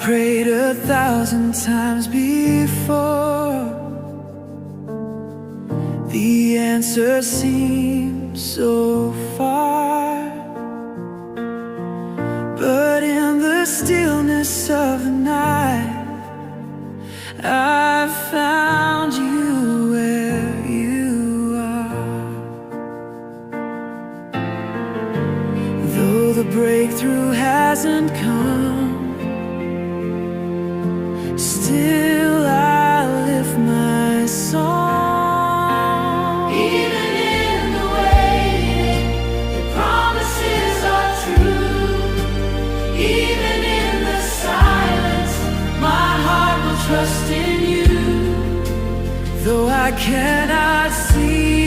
prayed 1,000 times before. The answer seems so far, but in the stillness of the night, I found you where you are. Though the breakthrough hasn't come, still I lift my song. Even in the waiting, the promises are true. Even in the silence, my heart will trust in you. Though I cannot see